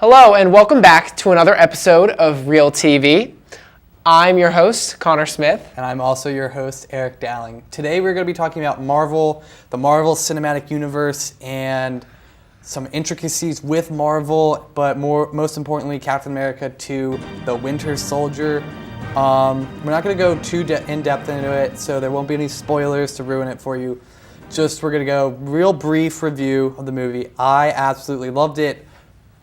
Hello and welcome back to another episode of ReelTV. I'm your host, Connor Smith. And I'm also your host, Eric Dowling. Today we're going to be talking about Marvel, the Marvel Cinematic Universe, and some intricacies with Marvel, but most importantly, Captain America 2, The Winter Soldier. We're not going to go too in-depth into it, so there won't be any spoilers to ruin it for you. Just we're going to go real brief review of the movie. I absolutely loved it.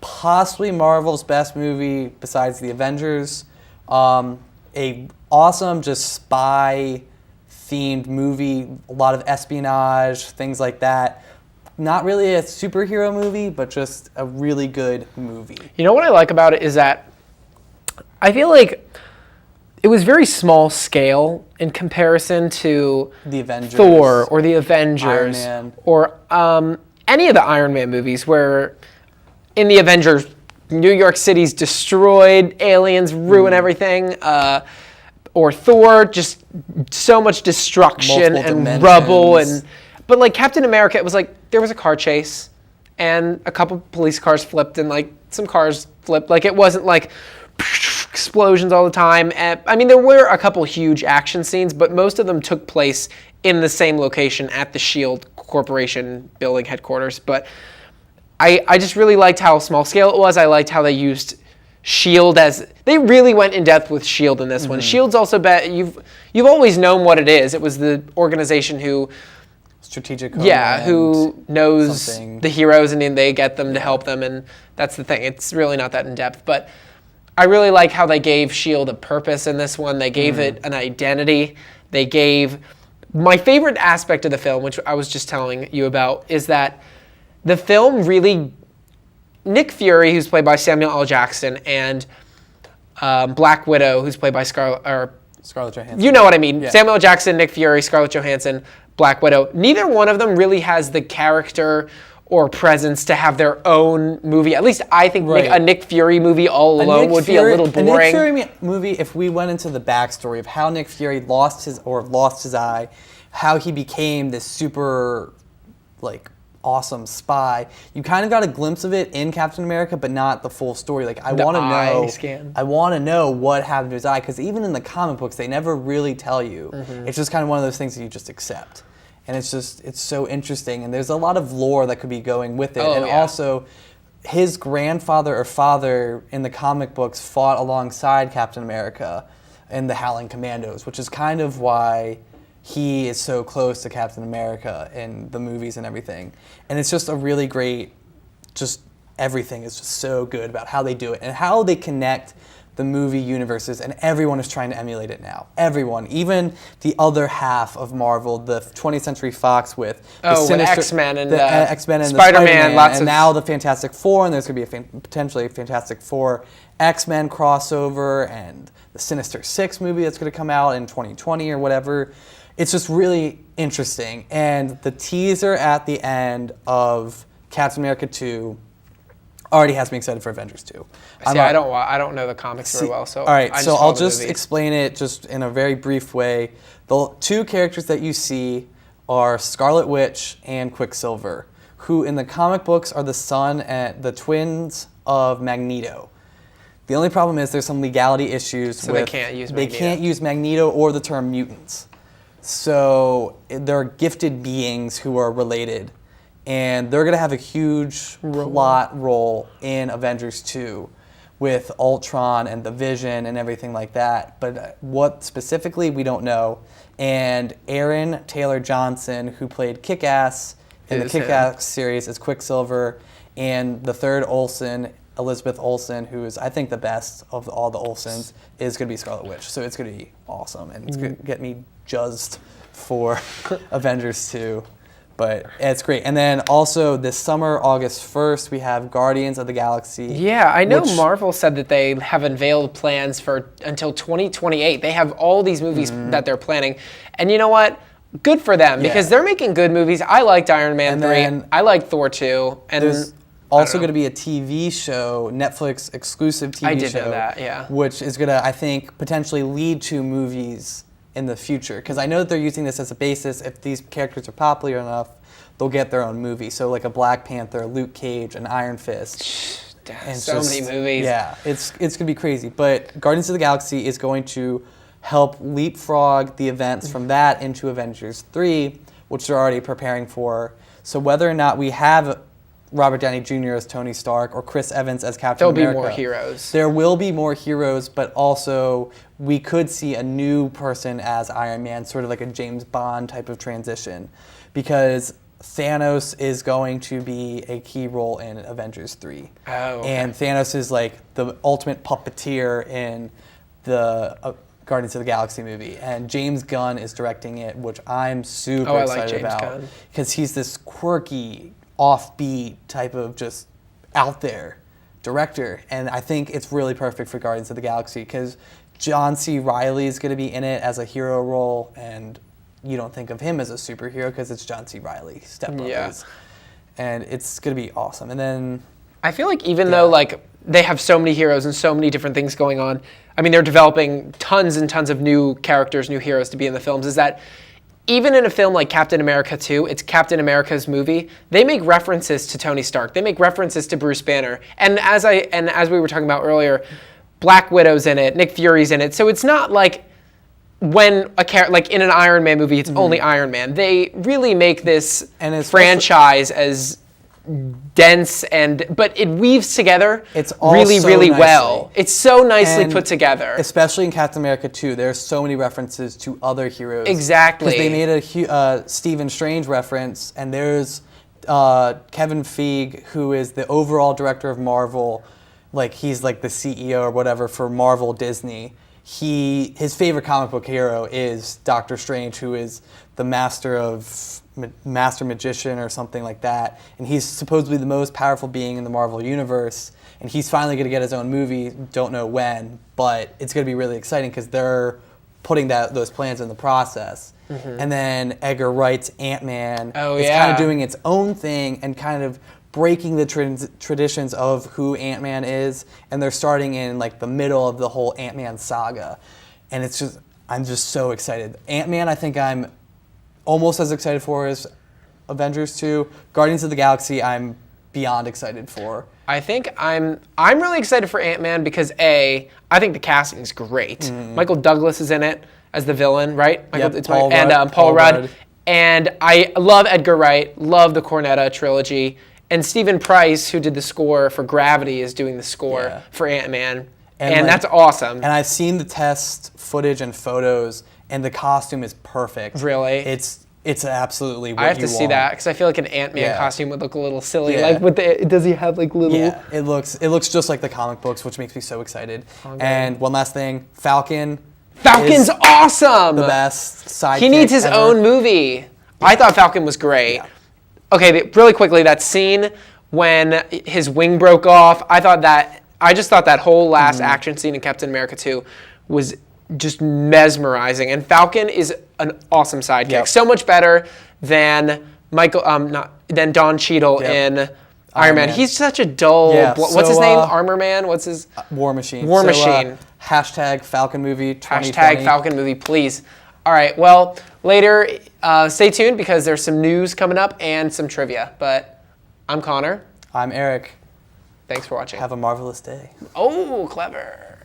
Possibly Marvel's best movie besides The Avengers. A awesome, just spy-themed movie. A lot of espionage, things like that. Not really a superhero movie, but just a really good movie. You know what I like about it is that I feel like it was very small scale in comparison to The Avengers, Thor or The Avengers, Iron Man. Or any of the Iron Man movies where in The Avengers, New York City's destroyed, aliens ruin everything, or Thor, just so much destruction and rubble. But like Captain America, it was like there was a car chase and a couple police cars flipped and like some cars flipped. Like it wasn't like explosions all the time. I mean, there were a couple huge action scenes, but most of them took place in the same location at the S.H.I.E.L.D. Corporation building headquarters. But I just really liked how small scale it was. I liked how they used S.H.I.E.L.D. as they really went in depth with S.H.I.E.L.D. in this one. S.H.I.E.L.D.'s also you've always known what it is. It was the organization who strategic who knows the heroes and then they get them to help them, and that's the thing. It's really not that in depth, but I really like how they gave S.H.I.E.L.D. a purpose in this one. They gave it an identity. They gave my favorite aspect of the film, which I was just telling you about, is that the film really, Nick Fury, who's played by Samuel L. Jackson, and Black Widow, who's played by Scarlett Johansson. You know what I mean. Yeah. Samuel L. Jackson, Nick Fury, Scarlett Johansson, Black Widow. Neither one of them really has the character or presence to have their own movie. At least I think a Nick Fury movie all alone would be a little boring. A Nick Fury movie, if we went into the backstory of how Nick Fury lost his eye, how he became this super, awesome spy. You kind of got a glimpse of it in Captain America, but not the full story. I want to know what happened to his eye, because even in the comic books, they never really tell you. It's just kind of one of those things that you just accept. And it's so interesting. And there's a lot of lore that could be going with it. Also, his grandfather or father in the comic books fought alongside Captain America in the Howling Commandos, which is kind of why he is so close to Captain America in the movies and everything. And it's just a really great, just everything is just so good about how they do it and how they connect the movie universes, and everyone is trying to emulate it now. Everyone, even the other half of Marvel, the 20th Century Fox with X-Men and X-Men and Spider-Man, and now the Fantastic Four, and there's going to be potentially a Fantastic Four X-Men crossover, and the Sinister Six movie that's going to come out in 2020 or whatever. It's just really interesting. And the teaser at the end of Captain America 2 already has me excited for Avengers 2. I don't know the comics very well, so all right, so I'll just explain it just in a very brief way. The two characters that you see are Scarlet Witch and Quicksilver, who in the comic books are the son and the twins of Magneto. The only problem is there's some legality issues they can't use Magneto. They can't use Magneto or the term mutants. So they're gifted beings who are related, and they're going to have a huge plot role in Avengers 2 with Ultron and the Vision and everything like that. But what specifically, we don't know. And Aaron Taylor Johnson, who played Kick-Ass in the Kick-Ass series, is Quicksilver, and the third Olsen, Elizabeth Olsen, who is, I think, the best of all the Olsens, is going to be Scarlet Witch. So it's going to be awesome, and it's going to get me jazzed for Avengers 2. But it's great. And then also this summer, August 1st, we have Guardians of the Galaxy. Yeah, I know Marvel said that they have unveiled plans for until 2028. They have all these movies that they're planning. And you know what? Good for them, because they're making good movies. I liked Iron Man 3. I liked Thor 2. And there's also going to be a TV show, Netflix exclusive TV show. I did know that, yeah. Which is going to, I think, potentially lead to movies in the future, because I know that they're using this as a basis. If these characters are popular enough, they'll get their own movie. So like a Black Panther, Luke Cage, and Iron Fist. And so many movies. Yeah, it's gonna be crazy. But Guardians of the Galaxy is going to help leapfrog the events from that into Avengers 3, which they're already preparing for. So whether or not we have Robert Downey Jr. as Tony Stark or Chris Evans as Captain America, There'll be more heroes. There will be more heroes, but also we could see a new person as Iron Man, sort of like a James Bond type of transition, because Thanos is going to be a key role in Avengers 3. Oh, okay. And Thanos is like the ultimate puppeteer in the Guardians of the Galaxy movie. And James Gunn is directing it, which I'm super excited about. Because he's this quirky, offbeat type of just out there director. And I think it's really perfect for Guardians of the Galaxy because John C. Reilly is going to be in it as a hero role, and you don't think of him as a superhero because it's John C. Reilly, Step Brothers. Yeah. And it's going to be awesome. And then I feel like even though like they have so many heroes and so many different things going on, I mean, they're developing tons and tons of new characters, new heroes to be in the films, is that even in a film like Captain America 2, it's Captain America's movie, they make references to Tony Stark. They make references to Bruce Banner. And as we were talking about earlier, Black Widow's in it, Nick Fury's in it. So it's not like when like in an Iron Man movie, it's only Iron Man. They really make this franchise as dense but it weaves together really, really well. It's so nicely put together. Especially in Captain America 2, there's so many references to other heroes. Exactly. Because they made a Stephen Strange reference, and there's Kevin Feige, who is the overall director of Marvel. Like, he's like the CEO or whatever for Marvel Disney. His favorite comic book hero is Doctor Strange, who is the master magician or something like that, and he's supposedly the most powerful being in the Marvel universe, and he's finally going to get his own movie, don't know when, but it's going to be really exciting because they're putting those plans in the process. And then Edgar Wright's AntMan is kind of doing its own thing and kind of breaking the traditions of who Ant-Man is, and they're starting in like the middle of the whole Ant-Man saga, and I'm just so excited. Ant-Man, I think I'm almost as excited for as Avengers 2. Guardians of the Galaxy, I'm beyond excited for. I think I'm really excited for Ant-Man because I think the casting is great. Michael Douglas is in it as the villain, right? Paul Rudd. And I love Edgar Wright, love the Cornetto trilogy. And Stephen Price, who did the score for Gravity, is doing the score for Ant-Man. And that's awesome. And I've seen the test footage and photos, and the costume is perfect. Really? It's absolutely what you want. I have to see that because I feel like an Ant-Man costume would look a little silly. Like, does he have like little? Yeah, it looks just like the comic books, which makes me so excited. Okay. And one last thing, Falcon's awesome. The best sidekick. He needs his own movie. Yeah. I thought Falcon was great. Yeah. Okay, really quickly, that scene when his wing broke off, I just thought that whole last action scene in Captain America 2 was just mesmerizing. And Falcon is an awesome sidekick. Yep. So much better than than Don Cheadle in Iron Man. He's such a dull. Yeah, what's his name? Armor Man. What's his? War Machine. War Machine. Hashtag Falcon movie 2020. Hashtag Falcon movie, please. All right. Well, later, stay tuned because there's some news coming up and some trivia. But I'm Connor. I'm Eric. Thanks for watching. Have a marvelous day. Oh, clever.